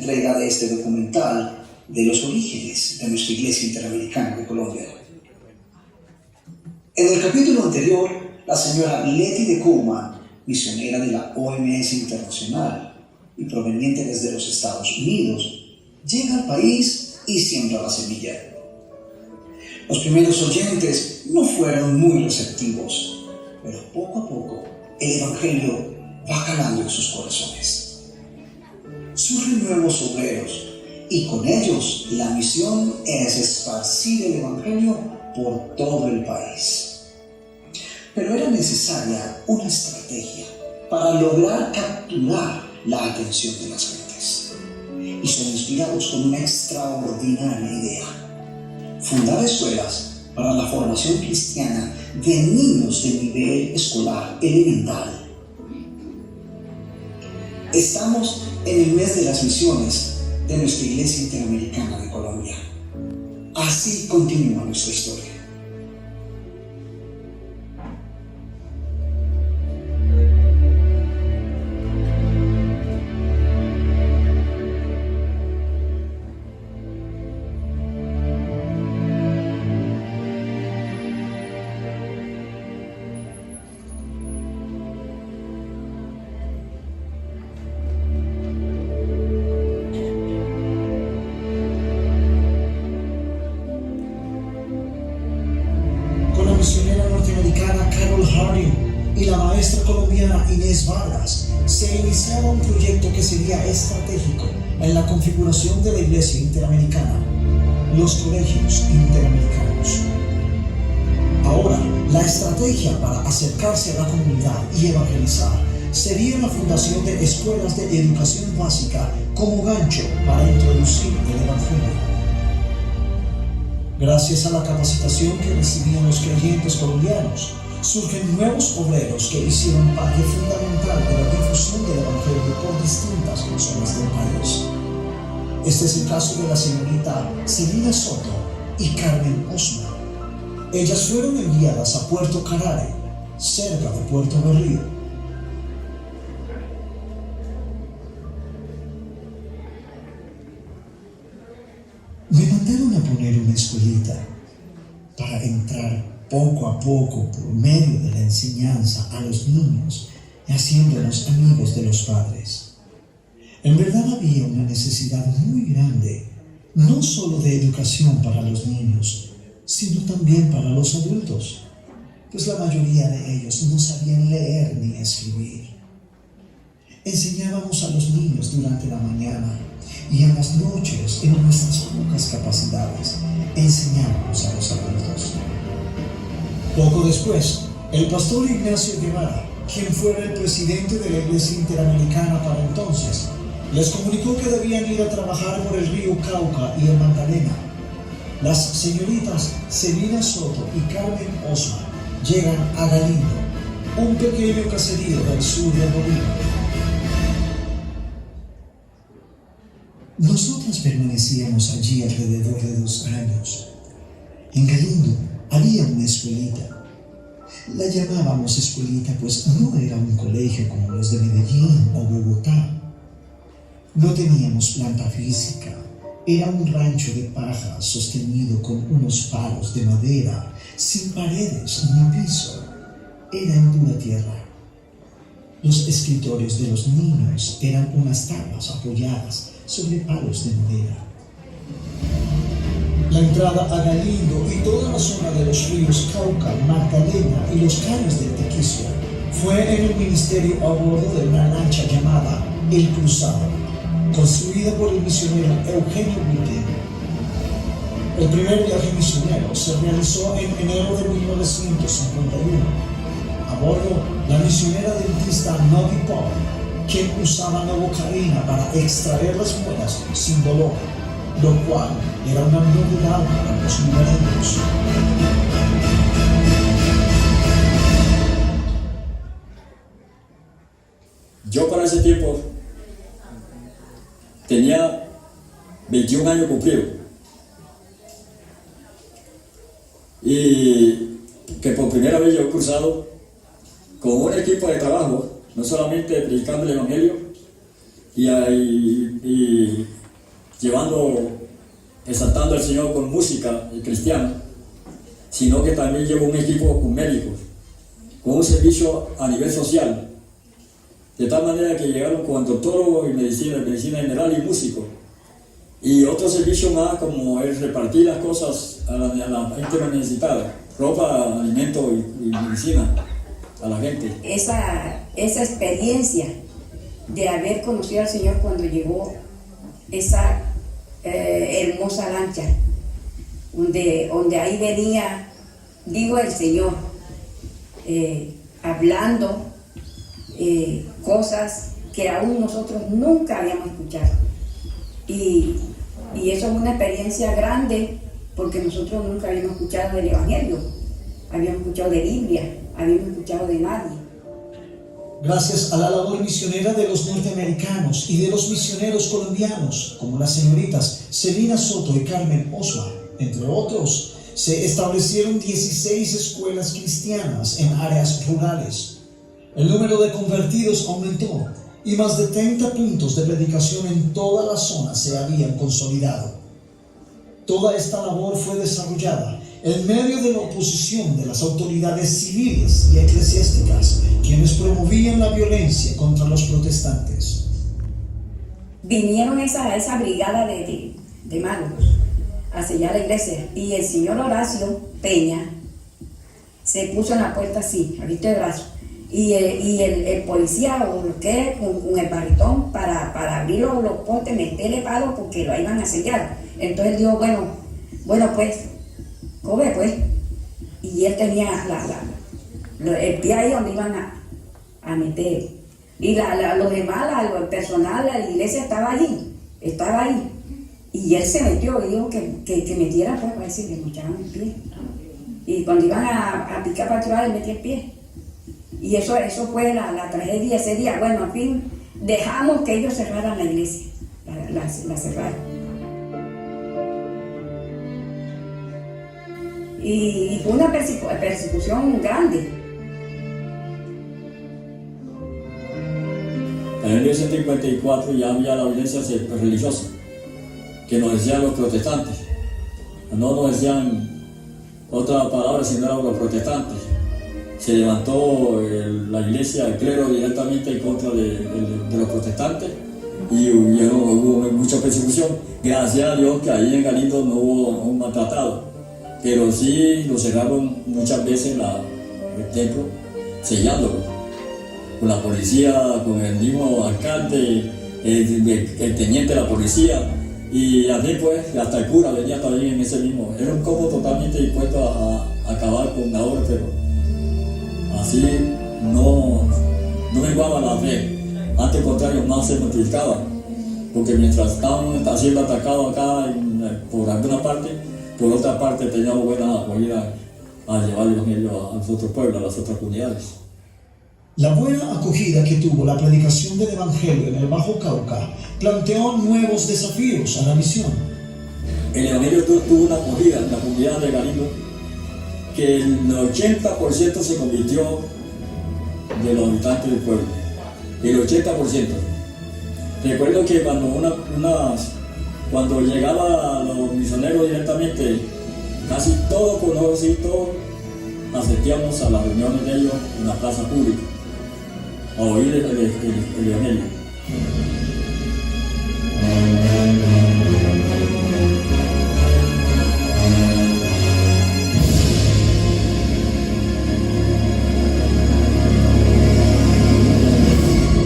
Entrega de este documental de los orígenes de nuestra Iglesia Interamericana de Colombia. En el capítulo anterior, la señora Letty de Coleman, misionera de la OMS Internacional y proveniente desde los Estados Unidos, llega al país y siembra la semilla. Los primeros oyentes no fueron muy receptivos, pero poco a poco el Evangelio va calando en sus corazones. Surgen nuevos obreros y con ellos la misión es esparcir el Evangelio por todo el país. Pero era necesaria una estrategia para lograr capturar la atención de las gentes. Y son inspirados con una extraordinaria idea: fundar escuelas para la formación cristiana de niños de nivel escolar elemental. Estamos en el mes de las misiones de nuestra Iglesia Interamericana de Colombia. Así continúa nuestra historia. Misionera norteamericana Carol Harding y la maestra colombiana Inés Vargas se iniciaba un proyecto que sería estratégico en la configuración de la Iglesia Interamericana, los colegios interamericanos. Ahora, la estrategia para acercarse a la comunidad y evangelizar sería la fundación de escuelas de educación básica como gancho para introducir el Evangelio. Gracias a la capacitación que recibían los creyentes colombianos, surgen nuevos obreros que hicieron parte fundamental de la difusión del Evangelio por distintas zonas del país. Este es el caso de la señorita Celina Soto y Carmen Osma. Ellas fueron enviadas a Puerto Carare, cerca de Puerto Berrío. Me mandaron a poner una escuelita para entrar poco a poco por medio de la enseñanza a los niños y haciéndonos amigos de los padres. En verdad había una necesidad muy grande, no solo de educación para los niños, sino también para los adultos, pues la mayoría de ellos no sabían leer ni escribir. Enseñábamos a los niños durante la mañana y en las noches, en nuestras pocas capacidades, enseñábamos a los adultos. Poco después, el pastor Ignacio Guevara, quien fuera el presidente de la Iglesia Interamericana para entonces, les comunicó que debían ir a trabajar por el río Cauca y el Magdalena. Las señoritas Celina Soto y Carmen Osma llegan a Galindo, un pequeño caserío del sur de Bolivia. Nosotras permanecíamos allí alrededor de 2 años. En Galindo había una escuelita. La llamábamos escuelita, pues no era un colegio como los de Medellín o Bogotá. No teníamos planta física. Era un rancho de paja sostenido con unos palos de madera, sin paredes ni piso. Era en pura tierra. Los escritorios de los niños eran unas tablas apoyadas sobre palos de madera. La entrada a Galindo y toda la zona de los ríos Cauca, Magdalena y los caños del Tequicio fue en el ministerio a bordo de una lancha llamada El Cruzado, construida por el misionero Eugenio Buitel. El primer viaje misionero se realizó en enero de 1951. A bordo, la misionera dentista Novi Pop, quien usaba novocaína para extraer las muelas sin dolor, lo cual era una novedad para los lugareños. Yo para ese tiempo tenía 21 años cumplidos y que por primera vez yo he cruzado con un equipo de trabajo, no solamente predicando el Evangelio, y llevando, exaltando al Señor con música cristiana, sino que también llevo un equipo con médicos, con un servicio a nivel social, de tal manera que llegaron con odontólogos y medicina general y músicos, y otro servicio más como es repartir las cosas a la gente necesitada, ropa, alimento y medicina a la gente. Esa experiencia de haber conocido al Señor cuando llegó esa hermosa lancha, donde ahí venía, digo, el Señor, hablando cosas que aún nosotros nunca habíamos escuchado. Y eso es una experiencia grande, porque nosotros nunca habíamos escuchado del Evangelio, habíamos escuchado de Biblia, habíamos escuchado de nadie. Gracias a la labor misionera de los norteamericanos y de los misioneros colombianos, como las señoritas Celina Soto y Carmen Oswald, entre otros, se establecieron 16 escuelas cristianas en áreas rurales. El número de convertidos aumentó y más de 30 puntos de predicación en toda la zona se habían consolidado. Toda esta labor fue desarrollada en medio de la oposición de las autoridades civiles y eclesiásticas, quienes promovían la violencia contra los protestantes. Vinieron esa brigada de magos a sellar la iglesia, y el señor Horacio Peña se puso en la puerta así, abierto el brazo, y el policía con el baritón para abrir los postes, meterle palos porque lo iban a sellar. Entonces dijo, bueno pues, cobre pues, y él tenía el pie ahí donde iban a meter, y los demás, el personal de la iglesia estaba ahí, y él se metió y dijo que metiera pues, para decir que me echaban el pie, y cuando iban a picar para tirar, él metía el pie, y eso fue la tragedia ese día. Bueno, al fin dejamos que ellos cerraran la iglesia, la cerraron. Y fue una persecución grande. En el 1954 ya había la violencia religiosa, que nos decían los protestantes. No nos decían otra palabra sino eran los protestantes. Se levantó la iglesia, el clero, directamente en contra de los protestantes, y hubo mucha persecución. Gracias a Dios que ahí en Galindo no hubo un maltratado, pero sí lo cerraron muchas veces el templo, sellándolo, con la policía, con el mismo alcalde, el teniente de la policía, y así pues hasta el cura venía también en ese mismo. Era un combo totalmente dispuesto a acabar con la obra, pero así no menguaba la fe. Antes contrario, más se multiplicaba, porque mientras estaban siendo atacados acá por alguna parte, por otra parte teníamos buena acogida a llevar el evangelio a los otros pueblos, a las otras comunidades. La buena acogida que tuvo la predicación del evangelio en el Bajo Cauca planteó nuevos desafíos a la misión. El evangelio tuvo una acogida en la comunidad de Galindo, que el 80% se convirtió de los habitantes del pueblo, el 80%. Recuerdo que cuando llegaban los misioneros directamente, casi todos asistíamos a las reuniones de ellos en la plaza pública, a oír el evangelio.